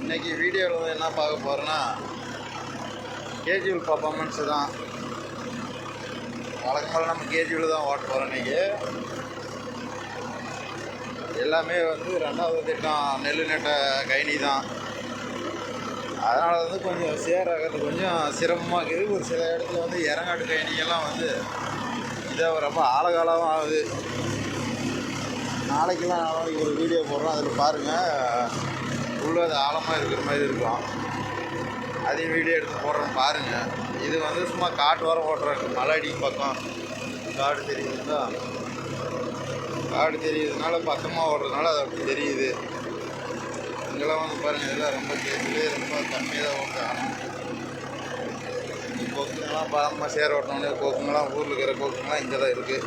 இன்றைக்கி வீடியோவில் என்ன பார்க்க போகிறேன்னா கேஜுவல் பர்ஃபார்மன்ஸு தான். வழக்கமாக நம்ம கேஜுவல் தான் ஓட்ட போகிறோம். இன்றைக்கி எல்லாமே வந்து 2வது திட்டம் நெல் நட்ட கைனி தான். அதனால் வந்து கொஞ்சம் சேராகிறது கொஞ்சம் சிரமமாக இருக்குது. ஒரு சில இடத்துல வந்து இறங்காட்டு கைனிகள்லாம் வந்து இதை ரொம்ப ஆழகாலமாக ஆகுது. நாளைக்கெல்லாம் நாளைக்கு ஒரு வீடியோ போடுறோம், அதில் பாருங்கள். உள்ளே அது ஆழமாக இருக்கிற மாதிரி இருக்கும், அதையும் வீடியோ எடுத்து போடுறோம் பாருங்கள். இது வந்து சும்மா காட்டு வர ஓட்டுறாங்க. மலை அடிக்கும் பக்கம் காடு தெரியுதுங்களா, காடு தெரியுதுனால பக்கமாக ஓடுறதுனால அது அப்படி தெரியுது. இங்கெல்லாம் வந்து பாருங்கள், இதெல்லாம் ரொம்ப கேட்கலே ரொம்ப கம்மியாக தான் ஓட்டுறாங்க. கொக்குங்கெல்லாம் பாரம்பரியமாக சேர் ஓட்டணுன்னே கொக்குங்கெல்லாம் ஊரில் இருக்கிற கொக்குங்கெல்லாம் இங்கே தான் இருக்குது.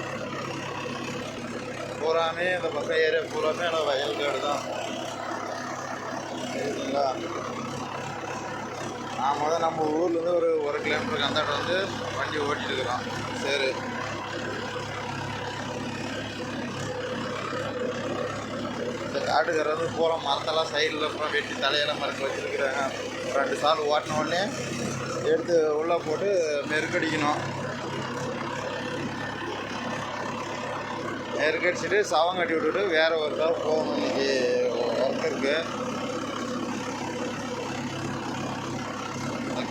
பூராமே இந்த பக்கம் ஏரியா பூராமே ஆனால் வயல் காடு தான் இருக்குங்களா. நான் நம்ம ஊர்லேருந்து ஒரு கிலோமீட்டருக்கு அந்தாட்ட வந்து வண்டி ஓட்டிகிட்டு இருக்கிறோம். சரி, இந்த காட்டுக்கார வந்து பூரா மரத்தெல்லாம் சைடில் அப்புறம் வெட்டி தலையெல்லாம் மறக்க வச்சுருக்குறாங்க. 2 சால் ஓட்டின உடனே எடுத்து உள்ளே போட்டு நெருக்கடிக்கணும். நெருக்கடிச்சிட்டு சவம் கட்டி விட்டுட்டு வேறு ஒரு சால் போகணும். இன்றைக்கி ஒர்க் இருக்குது.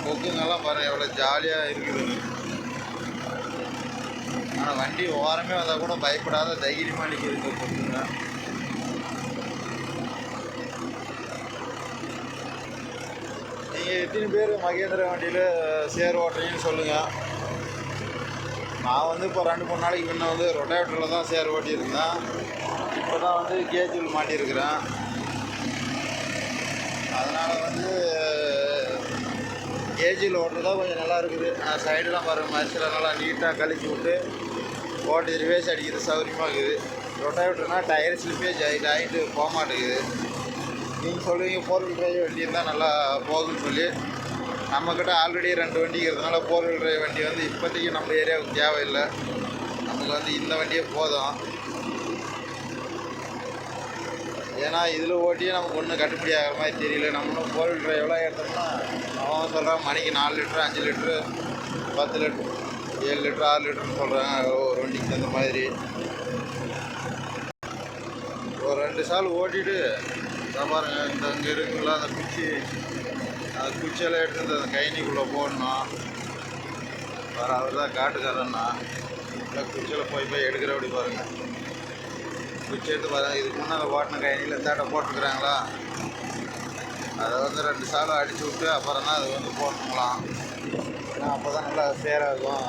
கொக்குங்கெல்லாம் பாருங்கள் எவ்வளோ ஜாலியாக இருக்குதுன்னு. ஆனால் வண்டி ஓரமே வந்தால் கூட பயப்படாத தைரியமாக நிற்கிதுங்க கொக்குங்க. நீங்கள் எத்தனை பேர் மகேந்திர வண்டியில் சேர் ஓட்டுறீங்கன்னு சொல்லுங்கள். நான் வந்து இப்போ 2-3 நாளைக்கு முன்னே வந்து ரொட்டேட்டரில் தான் சேர் ஓட்டியிருந்தேன். இப்போ தான் வந்து கேஜுவல் மாட்டியிருக்கிறேன். அதனால் வந்து கேஜியில் ஓட்டுறதா கொஞ்சம் நல்லா இருக்குது. சைடெலாம் பாருங்கள், மரிசில் நல்லா நீட்டாக கழிச்சு விட்டு ஓட்டி ரிவேஸ் அடிக்கிறது சௌகரியமாக இருக்குது. ரொட்டேட்டர்னா டயர் ஸ்லிப்பேஜ் ஆகிட்டு போக மாட்டேங்குது. நீங்கள் சொல்லுவீங்க 4 வீல் டிரைவ் வண்டி இருந்தால் நல்லா போகுதுன்னு சொல்லி. நம்மக்கிட்ட ஆல்ரெடி 2 வண்டி இருக்கிறதுனால 4 வீல் டிரைவ் வண்டி வந்து இப்போதைக்கு நம்ம ஏரியாவுக்கு தேவையில்லை. நமக்கு வந்து இந்த வண்டியே போதும். ஏன்னா இதில் ஓட்டியே நமக்கு ஒன்றும் கட்டுப்படி ஆகிற மாதிரி தெரியல. நம்மளும் 4 வீல் டிரைவெலாம் எடுத்தோம்னா அவன் சொல்கிறான் மணிக்கு 4 லிட்டரு 5 லிட்டரு 10 லிட்டரு 7 லிட்டரு 6 லிட்டருன்னு சொல்கிறாங்க ஒரு வண்டிக்கு அந்த மாதிரி. ஒரு 2 சால் ஓட்டிட்டு பாருங்கள், இந்த இங்கே இருக்குங்களா அந்த குச்சியெல்லாம் எடுத்து இந்த கைனிக்குள்ளே போடணும். வேறு அவர் தான் காட்டுக்காரன்னா இல்லை குச்சியில் போய் எடுக்கிறபடி பாருங்கள். குச்சி எடுத்து பாருங்கள். இதுக்கு முன்னால் ஓட்டின கைனியில் இந்தாட்ட போட்டுருக்குறாங்களா, அதை வந்து 2 சாலை அடித்து விட்டு அப்புறம் தான் அது வந்து போட்டுக்கலாம். ஏன்னா அப்போ தான் நல்லா சேராகும்.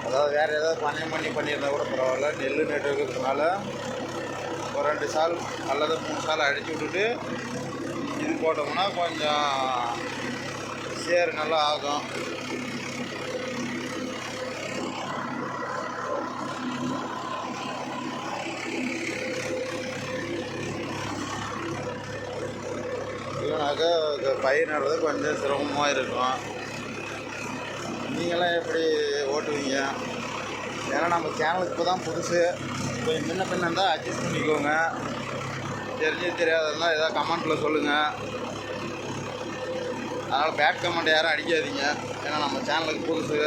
அதாவது வேறு ஏதாவது பண்ணியிருந்தா கூட பரவாயில்ல. நெல் நட்டு இருக்கிறதுனால ஒரு 2 சால் அல்லது 3 சால் அடித்து விட்டுட்டு இது போட்டோம்னா கொஞ்சம் சேர் நல்லா ஆகும். இல்லைனாக்கா பயிர் நடுறது கொஞ்சம் சிரமமாக இருக்கும். நீங்களாம் எப்படி ஓட்டுவீங்க? ஏன்னா நம்ம சேனலுக்கு இப்போ தான் புதுசு. கொஞ்சம் முன்ன பின்ன இருந்தால் அட்ஜஸ்ட் பண்ணிக்கோங்க. தெரியாததுனா ஏதாவது கமெண்ட்டில் சொல்லுங்கள். அதனால் பேட் கமெண்ட் யாரும் அடிக்காதீங்க. ஏன்னா நம்ம சேனலுக்கு புதுசு.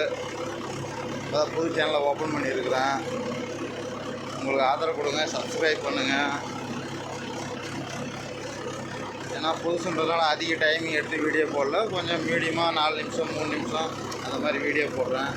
அதான் புது சேனலை ஓப்பன் பண்ணியிருக்கிறேன். உங்களுக்கு ஆதரவு கொடுங்க, சப்ஸ்கிரைப் பண்ணுங்கள். ஏன்னா புதுசுன்றதுனால அதிக டைமிங் எடுத்து வீடியோ போடல. கொஞ்சம் மீடியமாக 4 நிமிஷம் 3 நிமிஷம் அந்த மாதிரி வீடியோ போடுறேன்.